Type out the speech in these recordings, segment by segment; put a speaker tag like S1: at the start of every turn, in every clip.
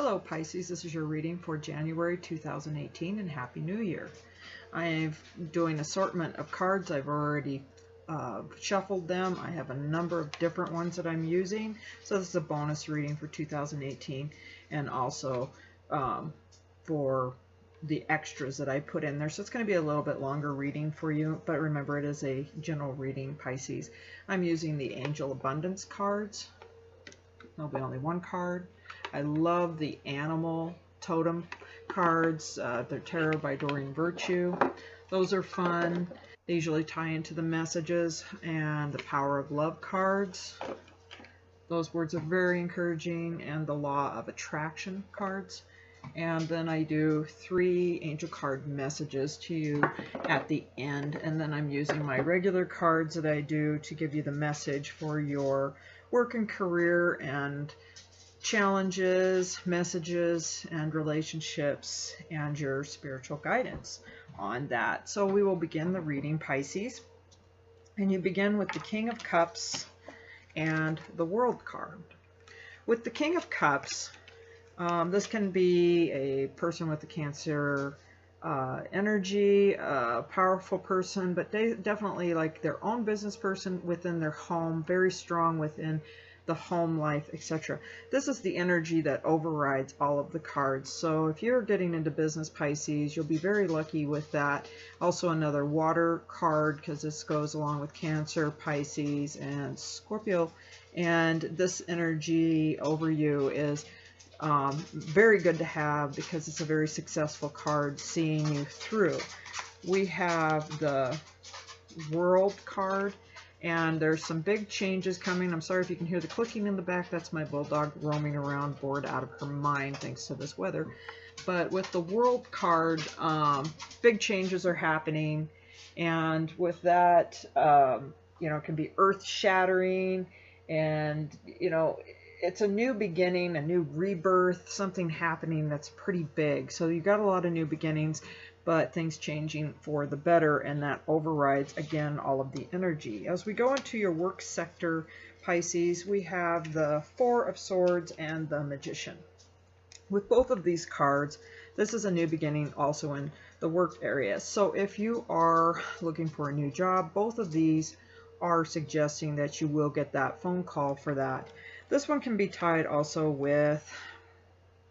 S1: Hello Pisces, this is your reading for January 2018 and Happy New Year. I'm doing an assortment of cards. I've already shuffled them. I have a number of different ones that I'm using. So this is a bonus reading for 2018 and also for the extras that I put in there. So it's going to be a little bit longer reading for you, but remember it is a general reading, Pisces. I'm using the Angel Abundance cards. There'll be only one card. I love the Animal Totem cards. They're Tarot by Doreen Virtue. Those are fun. They usually tie into the messages. And the Power of Love cards. Those words are very encouraging. And the Law of Attraction cards. And then I do 3 angel card messages to you at the end. And then I'm using my regular cards that I do to give you the message for your work and career and challenges, messages, and relationships, and your spiritual guidance on that. So we will begin the reading, Pisces. And you begin with the King of Cups and the World card. With the King of Cups, this can be a person with a Cancer energy, a powerful person, but they definitely like their own business person within their home, very strong within the home life, etc. This is the energy that overrides all of the cards. So if you're getting into business, Pisces, you'll be very lucky with that. Also another water card, because this goes along with Cancer, Pisces, and Scorpio. And this energy over you is very good to have because it's a very successful card seeing you through. We have the World card, and there's some big changes coming. I'm sorry if you can hear the clicking in the back. That's my bulldog roaming around, bored out of her mind thanks to this weather. But with the World card, big changes are happening, and with that, it can be earth-shattering, and it's a new beginning, a new rebirth, something happening that's pretty big. So you've got a lot of new beginnings, but things changing for the better, and that overrides, again, all of the energy. As we go into your work sector, Pisces, we have the Four of Swords and the Magician. With both of these cards, this is a new beginning also in the work area. So if you are looking for a new job, both of these are suggesting that you will get that phone call for that. This one can be tied also with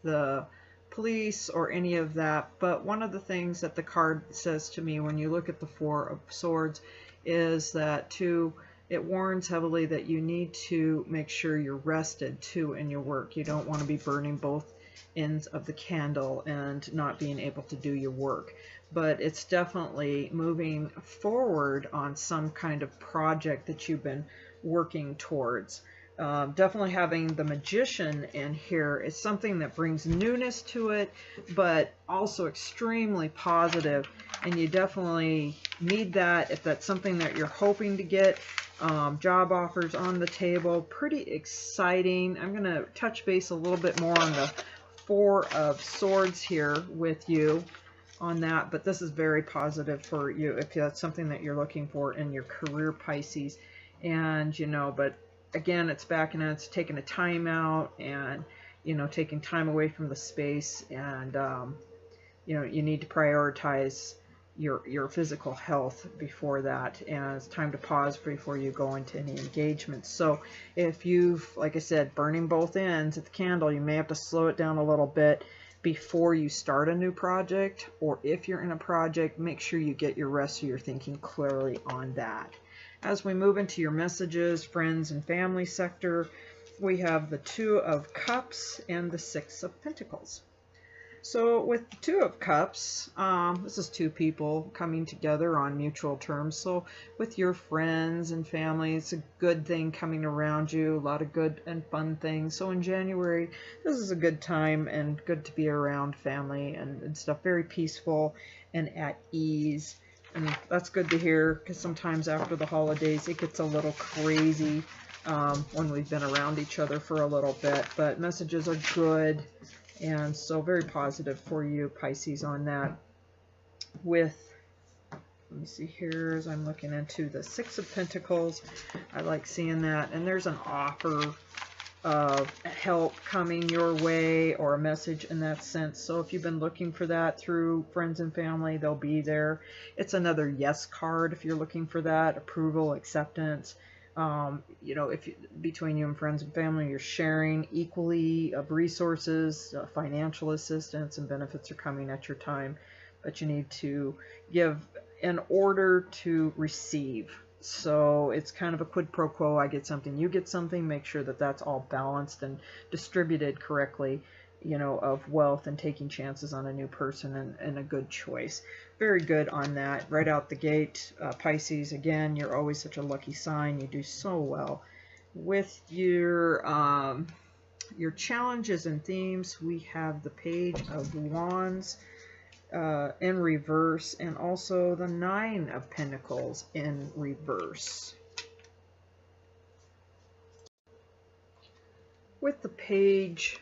S1: the police or any of that, but one of the things that the card says to me when you look at the Four of Swords is that it warns heavily that you need to make sure you're rested too in your work. You don't want to be burning both ends of the candle and not being able to do your work. But it's definitely moving forward on some kind of project that you've been working towards. Definitely having the Magician in here is something that brings newness to it, but also extremely positive, and you definitely need that if that's something that you're hoping to get. Job offers on the table, pretty exciting. I'm going to touch base a little bit more on the Four of Swords here with you on that, but this is very positive for you if that's something that you're looking for in your career, Pisces. And but again, it's backing out, it's taking a time out, and taking time away from the space, and you need to prioritize your physical health before that, and it's time to pause before you go into any engagements. So if you've, like I said, burning both ends of the candle, you may have to slow it down a little bit before you start a new project, or if you're in a project, make sure you get your rest so you're thinking clearly on that. As we move into your messages, friends and family sector, we have the Two of Cups and the Six of Pentacles. So with the Two of Cups, this is two people coming together on mutual terms. So with your friends and family, it's a good thing coming around you, a lot of good and fun things. So in January, this is a good time and good to be around family and stuff, very peaceful and at ease. And that's good to hear, because sometimes after the holidays it gets a little crazy when we've been around each other for a little bit. But messages are good, and so very positive for you, Pisces, on that. With, let me see here, as I'm looking into the Six of Pentacles, I like seeing that. And there's an offer of help coming your way or a message in that sense. So if you've been looking for that through friends and family, they'll be there. It's another yes card if you're looking for that, approval, acceptance. You know, if you, between you and friends and family, you're sharing equally of resources, financial assistance, and benefits are coming at your time, but you need to give in order to receive. So it's kind of a quid pro quo. I get something, you get something. Make sure that that's all balanced and distributed correctly, you know, of wealth and taking chances on a new person and a good choice. Very good on that. Right out the gate, Pisces, again, you're always such a lucky sign. You do so well. With your challenges and themes, we have the Page of Wands in reverse, and also the Nine of Pentacles in reverse. With the Page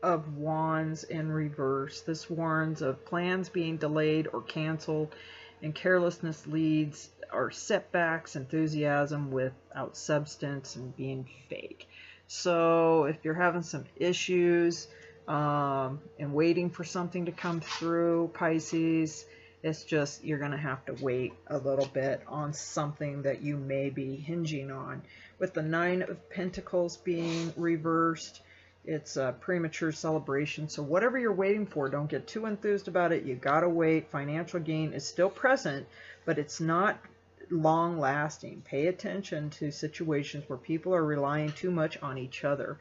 S1: of Wands in reverse, this warns of plans being delayed or canceled, and carelessness leads or setbacks, enthusiasm without substance, and being fake. So if you're having some issues and waiting for something to come through, Pisces, it's just you're going to have to wait a little bit on something that you may be hinging on. With the Nine of Pentacles being reversed, it's a premature celebration. So whatever you're waiting for, don't get too enthused about it. You got to wait. Financial gain is still present, but it's not long lasting. Pay attention to situations where people are relying too much on each other,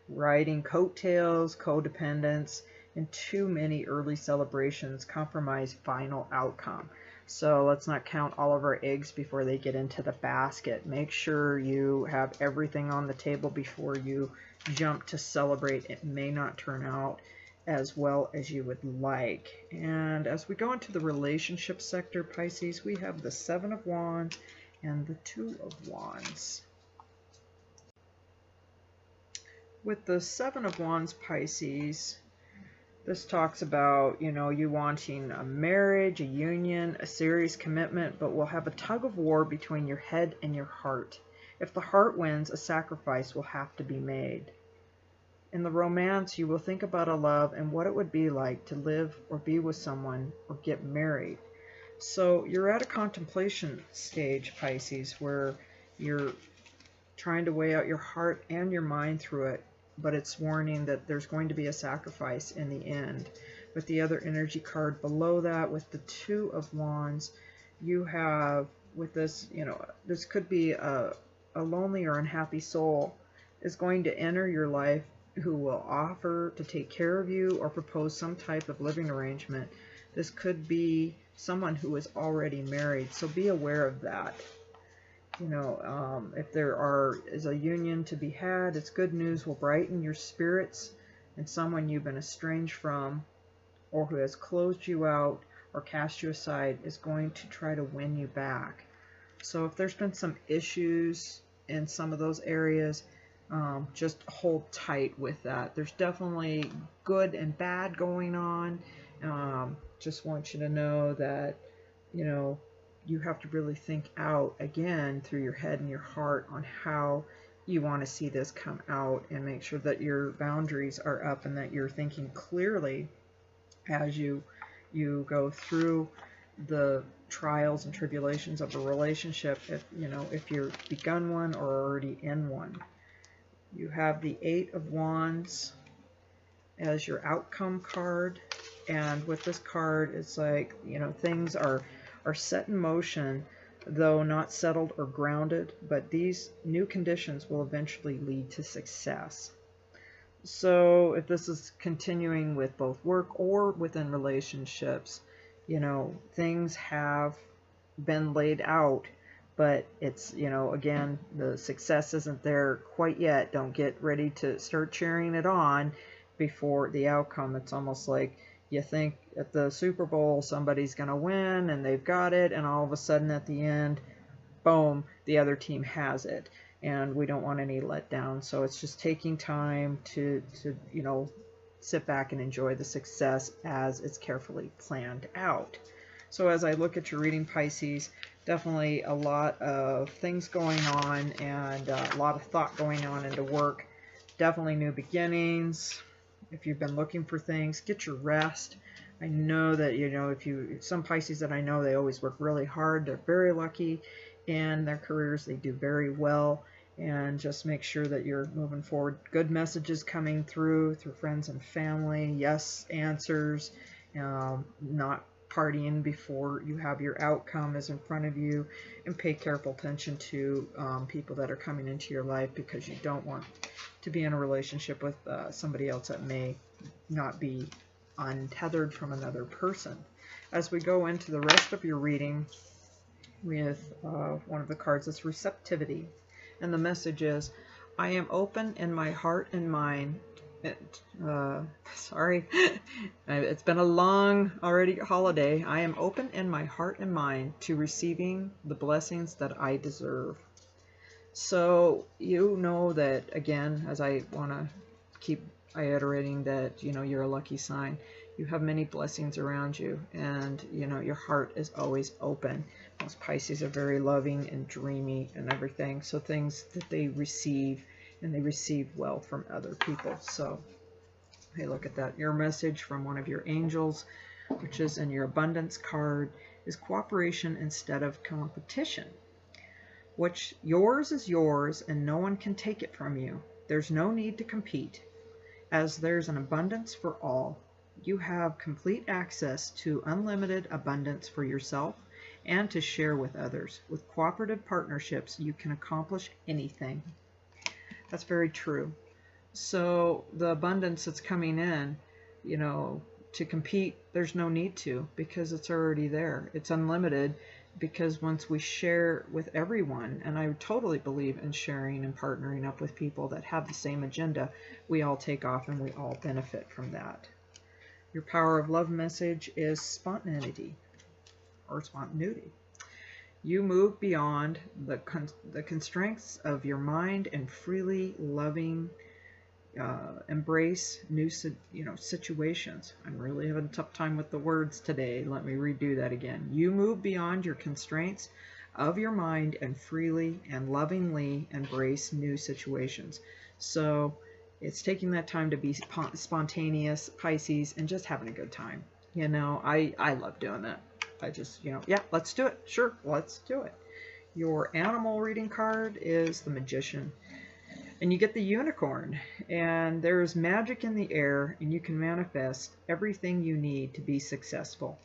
S1: riding coattails, codependence, and too many early celebrations compromise final outcome. So let's not count all of our eggs before they get into the basket. Make sure you have everything on the table before you jump to celebrate. It may not turn out as well as you would like. And as we go into the relationship sector, Pisces, we have the Seven of Wands and the Two of Wands. With the Seven of Wands, Pisces, this talks about, you know, you wanting a marriage, a union, a serious commitment, but will have a tug of war between your head and your heart. If the heart wins, a sacrifice will have to be made. In the romance, you will think about a love and what it would be like to live or be with someone or get married. So you're at a contemplation stage, Pisces, where you're trying to weigh out your heart and your mind through it, but it's warning that there's going to be a sacrifice in the end. With the other energy card below that, with the Two of Wands, you have, with this, you know, this could be a lonely or unhappy soul is going to enter your life who will offer to take care of you or propose some type of living arrangement. This could be someone who is already married, so be aware of that. You know, if there is a union to be had, it's good news, will brighten your spirits, and someone you've been estranged from or who has closed you out or cast you aside is going to try to win you back. So if there's been some issues in some of those areas, just hold tight with that. There's definitely good and bad going on. Just want you to know that, you know, you have to really think out again through your head and your heart on how you want to see this come out, and make sure that your boundaries are up and that you're thinking clearly as you go through the trials and tribulations of a relationship, if you know, if you're begun one or already in one. You have the Eight of Wands as your outcome card, and with this card, it's like, you know, things are set in motion, though not settled or grounded, but these new conditions will eventually lead to success. So if this is continuing with both work or within relationships, you know, things have been laid out, but it's, you know, again, the success isn't there quite yet. Don't get ready to start cheering it on before the outcome. It's almost like you think at the Super Bowl somebody's going to win and they've got it, and all of a sudden at the end, boom, the other team has it, and we don't want any letdown. So it's just taking time to you know, sit back and enjoy the success as it's carefully planned out. So as I look at your reading, Pisces, definitely a lot of things going on, and a lot of thought going on into work. Definitely new beginnings. If you've been looking for things, get your rest. I know that, some Pisces that I know, they always work really hard. They're very lucky in their careers. They do very well. And just make sure that you're moving forward. Good messages coming through friends and family. Yes, answers. Not partying before you have your outcome is in front of you. And pay careful attention to people that are coming into your life, because you don't want to be in a relationship with somebody else that may not be untethered from another person. As we go into the rest of your reading with one of the cards, it's receptivity. And the message is, I am open in my heart and mind. Sorry, it's been a long already holiday. I am open in my heart and mind to receiving the blessings that I deserve. So you know that, again, as I want to keep iterating, that you're a lucky sign. You have many blessings around you, and your heart is always open. Most Pisces are very loving and dreamy and everything, so things that they receive, and they receive well from other people. So hey, look at that. Your message from one of your angels, which is in your abundance card, is cooperation instead of competition. Which yours is yours, and no one can take it from you. There's no need to compete, as there's an abundance for all. You have complete access to unlimited abundance for yourself and to share with others. With cooperative partnerships, you can accomplish anything. That's very true. So the abundance that's coming in, to compete, there's no need to, because it's already there. It's unlimited, because once we share with everyone, and I totally believe in sharing and partnering up with people that have the same agenda, we all take off and we all benefit from that. Your power of love message is spontaneity, or spontaneity. You move beyond the constraints of your mind and freely loving embrace new situations. I'm really having a tough time with the words today. Let me redo that again. You move beyond your constraints of your mind and freely and lovingly embrace new situations. So it's taking that time to be spontaneous, Pisces, and just having a good time. I love doing that. I just, yeah, let's do it. Sure, let's do it. Your animal reading card is the Magician. And you get the Unicorn, and there is magic in the air, and you can manifest everything you need to be successful.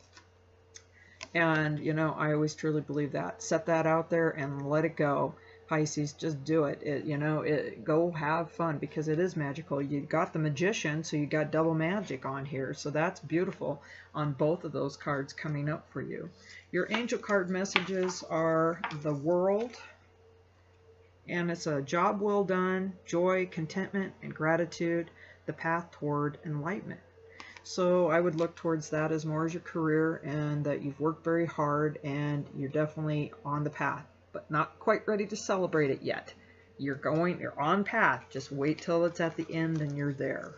S1: And, I always truly believe that. Set that out there and let it go. Pisces, just do it. Go have fun, because it is magical. You got the Magician, so you got double magic on here. So that's beautiful on both of those cards coming up for you. Your angel card messages are the World. And it's a job well done, joy, contentment, and gratitude, the path toward enlightenment. So I would look towards that as more as your career, and that you've worked very hard and you're definitely on the path, but not quite ready to celebrate it yet. You're on path. Just wait till it's at the end and you're there.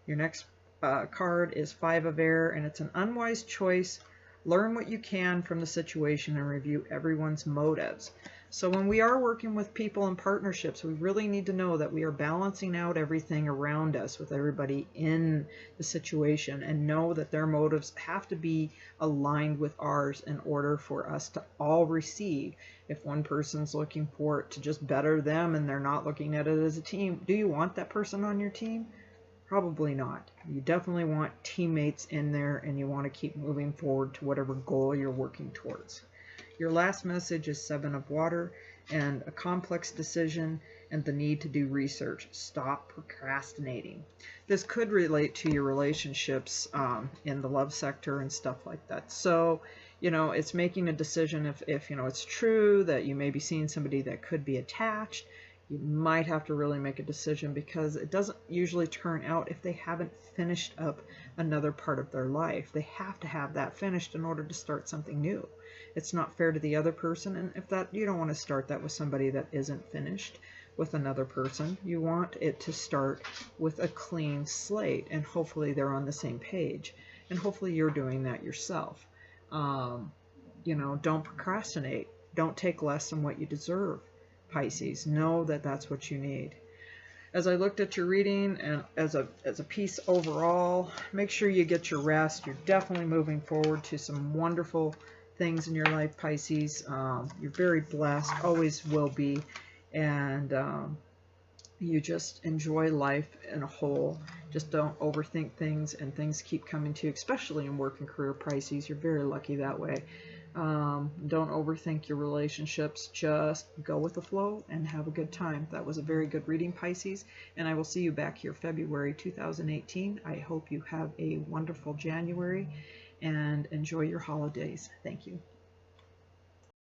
S1: Your next card is Five of Air, and it's an unwise choice. Learn what you can from the situation and review everyone's motives. So when we are working with people in partnerships, we really need to know that we are balancing out everything around us with everybody in the situation, and know that their motives have to be aligned with ours in order for us to all receive. If one person's looking for it to just better them and they're not looking at it as a team, do you want that person on your team? Probably not. You definitely want teammates in there, and you want to keep moving forward to whatever goal you're working towards. Your last message is Seven of Water, and a complex decision and the need to do research. Stop procrastinating. This could relate to your relationships in the love sector and stuff like that. So, it's making a decision. If it's true that you may be seeing somebody that could be attached, you might have to really make a decision, because it doesn't usually turn out if they haven't finished up another part of their life. They have to have that finished in order to start something new. It's not fair to the other person, and if that, you don't want to start that with somebody that isn't finished with another person. You want it to start with a clean slate, and hopefully they're on the same page, and hopefully you're doing that yourself. Don't procrastinate. Don't take less than what you deserve, Pisces. Know that that's what you need. as I looked at your reading and as a piece overall, make sure you get your rest. You're definitely moving forward to some wonderful things in your life, Pisces. You're very blessed, always will be, and you just enjoy life in a whole. Just don't overthink things, and things keep coming to you, especially in work and career, Pisces. You're very lucky that way. Don't overthink your relationships. Just go with the flow and have a good time. That was a very good reading, Pisces, and I will see you back here February 2018. I hope you have a wonderful January and enjoy your holidays. Thank you.